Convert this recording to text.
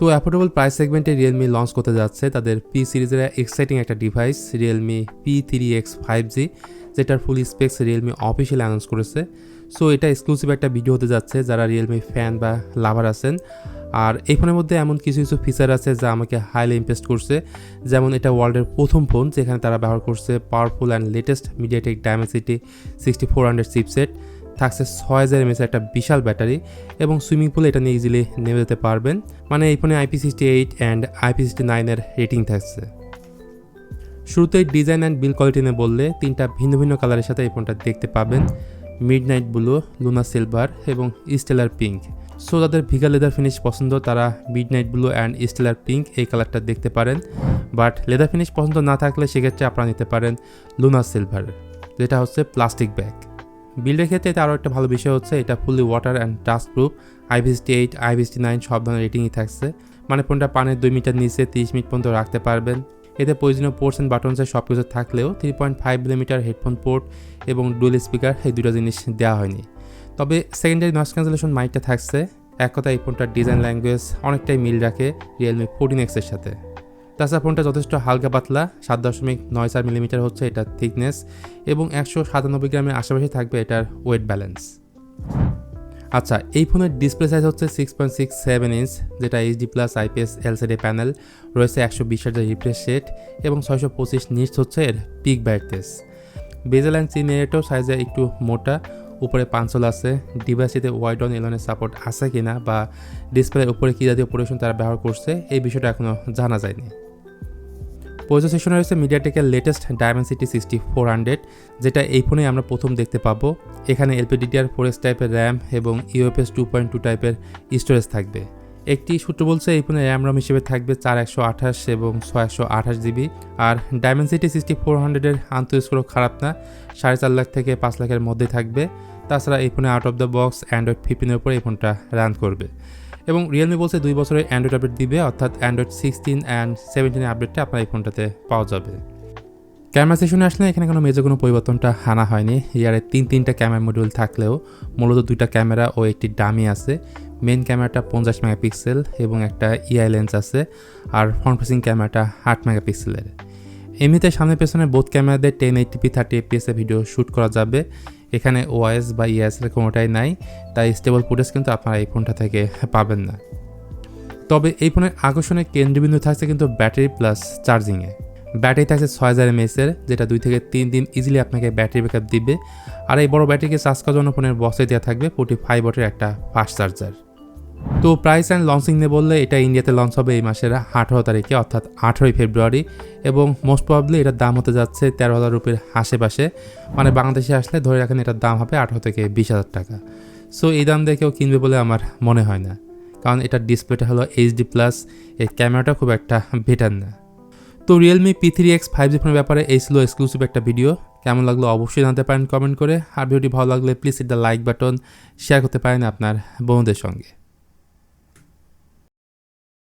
তো affordable price সেগমেন্টে Realme launch করতে যাচ্ছে তাদের পি সিরিজের এক্সাইটিং একটা ডিভাইস রিয়েলমি P3x 5G, যেটার ফুল স্পেক্স রিয়েলমি অফিসিয়াল অ্যানাউন্স করেছে। সো এটা এক্সক্লুসিভ একটা ভিডিও হতে যাচ্ছে যারা রিয়েলমি ফ্যান বা লাভার আছেন। আর এই ফোনের মধ্যে এমন কিছু কিছু ফিচার আছে যা আমাকে হাইলি ইমপ্রেস করছে, যেমন এটা ওয়ার্ল্ডের প্রথম ফোন যেখানে তারা ব্যবহার করছে powerful and latest MediaTek Dimensity 6400 chipset, থাকছে 6000 mAh একটা বিশাল ব্যাটারি, এবং সুইমিং পুলে এটা নিয়ে ইজিলি নেমে যেতে পারবেন। মানে এই ফোনে IP68 অ্যান্ড IP69 এর রেটিং থাকছে। শুরুতেই ডিজাইন অ্যান্ড বিল্ড কোয়ালিটি নিয়ে বললে তিনটা ভিন্ন ভিন্ন কালারের সাথে এই ফোনটা দেখতে পাবেন, মিডনাইট ব্লু, লুনা সিলভার এবং স্টেলার পিঙ্ক। সো যাদের ভিগা লেদার ফিনিশ পছন্দ তারা midnight blue and stellar pink এই কালারটা দেখতে পারেন, বাট লেদার ফিনিশ পছন্দ না থাকলে সেক্ষেত্রে আপনারা নিতে পারেন লুনা সিলভার, যেটা হচ্ছে প্লাস্টিক ব্যাগ। বিল্ডের ক্ষেত্রে এটা আরও একটা ভালো বিষয় হচ্ছে এটা fully water and dust proof, IP68 IP69 সব ধরনের রেটিংই থাকছে। মানে ফোনটা পানের 2 মিটার নিচে 30 মিনিট পর্যন্ত রাখতে পারবেন। এতে প্রয়োজনীয় পোর্টস অ্যান্ড বাটনসের সব কিছু থাকলেও 3.5mm হেডফোন পোর্ট এবং ডুয়েল স্পিকার এই দুটো জিনিস দেওয়া হয়নি। তবে সেকেন্ডারি নয়েজ ক্যান্সেলেশন মাইকটা থাকছে। এক কথা এই ফোনটার ডিজাইন ল্যাঙ্গুয়েজ অনেকটাই মিল রাখে রিয়েলমি 14X এর সাথে। তাছাড়া ফোনটা যথেষ্ট হালকা পাতলা, 7.94mm হচ্ছে এটার থিকনেস, এবং 197 গ্রামের আশেপাশে থাকবে এটার ওয়েট ব্যালেন্স। আচ্ছা, এই ফোনের ডিসপ্লে সাইজ হচ্ছে 6.67 ইঞ্চ, যেটা HD+ IPS LCD প্যানেল, রয়েছে 120 হার্জ রিফ্রেশ রেট এবং 625 নিটস হচ্ছে এর পিক ব্রাইটনেস। বেজেল অ্যান্ড চিন এরিয়াটাও সাইজে একটু মোটা, উপরে পাঞ্চল আছে। ডিভাইসটিতে ওয়াইড অন এলনের সাপোর্ট আছে কিনা বা ডিসপ্লের উপরে কী জাতীয় প্রোটেকশন তারা ব্যবহার করছে এই বিষয়টা এখনও জানা যায়নি। প্রসেসর রয়েছে মিডিয়াটেকের লেটেস্ট ডায়মেনসিটি 6400, যেটা এই ফোনে আমরা প্রথম দেখতে পাবো। এখানে LPDDR4X টাইপের র্যাম এবং UFS 2.2 টাইপের স্টোরেজ থাকবে। একটি সূত্র বলছে এই ফোনে র্যাম রম হিসেবে থাকবে 4128 এবং 628 GB। আর ডায়মেনসিটি 6400 এর আন্তঃস্কোরও খারাপ না, 4.5 লাখ থেকে 5 লাখের মধ্যে থাকবে। তাছাড়া এই ফোনে out of the box Android 15 এর উপর এই ফোনটা রান করবে। এবং রিয়েলমি বলছে 2 বছরের অ্যান্ড্রয়েড আপডেট দিবে, অর্থাৎ অ্যান্ড্রয়েড 16 অ্যান্ড 17 আপডেটটা আপনার এই ফোনটাতে পাওয়া যাবে। ক্যামেরা সেশনে আসলে এখানে কোনো মেজর কোনো পরিবর্তনটা আনা হয়নি। ইয়ারে 3টা ক্যামেরা মডিউল থাকলেও মূলত 2টা ক্যামেরা ও একটি ডামি আছে। মেন ক্যামেরাটা 50 মেগাপিক্সেল এবং একটা EI লেন্স আছে, আর ফ্রন্ট ফেসিং ক্যামেরাটা 8 মেগাপিক্সেলের। এমনিতে সামনে পেছনে বোথ ক্যামেরাতে 1080p 30fps এ ভিডিও শ্যুট করা যাবে। এখানে OIS বা EIS এর কোনোটাই নাই, তাই স্টেবল ফুটেজ কিন্তু আপনারা এই ফোনটা থেকে পাবেন না। তবে এই ফোনের আকর্ষণের কেন্দ্রবিন্দু থাকছে কিন্তু ব্যাটারি প্লাস চার্জিংয়ে। ব্যাটারি থাকছে 6000 mAh এর, যেটা 2 থেকে 3 দিন ইজিলি আপনাকে ব্যাটারি ব্যাকআপ দিবে। আর এই বড় ব্যাটারিকে চার্জ করার জন্য ফোনের বক্সে দেওয়া থাকবে 45 ওয়াটের একটা ফাস্ট চার্জার। তো প্রাইস অ্যান্ড লঞ্চিং নিয়ে বললে এটা ইন্ডিয়াতে লঞ্চ হবে এই মাসের 18 তারিখে, অর্থাৎ 18 ফেব্রুয়ারি, এবং মোস্ট প্রবাবলি এটার দাম হতে যাচ্ছে 13,000 রুপির আশেপাশে। মানে বাংলাদেশে আসলে ধরে রাখেন এটার দাম হবে 18 থেকে 20,000 টাকা। সো এই দাম দিয়ে কেউ কিনবে বলে আমার মনে হয় না, কারণ এটার ডিসপ্লেটা হলো HD+, এর ক্যামেরাটা খুব একটা বেটার না। তো রিয়েলমি P3x 5G ফোনের ব্যাপারে এই ছিল এক্সক্লুসিভ একটা ভিডিও। কেমন লাগলো অবশ্যই জানাতে পারেন কমেন্ট করে। আর ভিডিওটি ভালো লাগলে please hit the like button, share করতে পারেন আপনার বন্ধুদের সঙ্গে।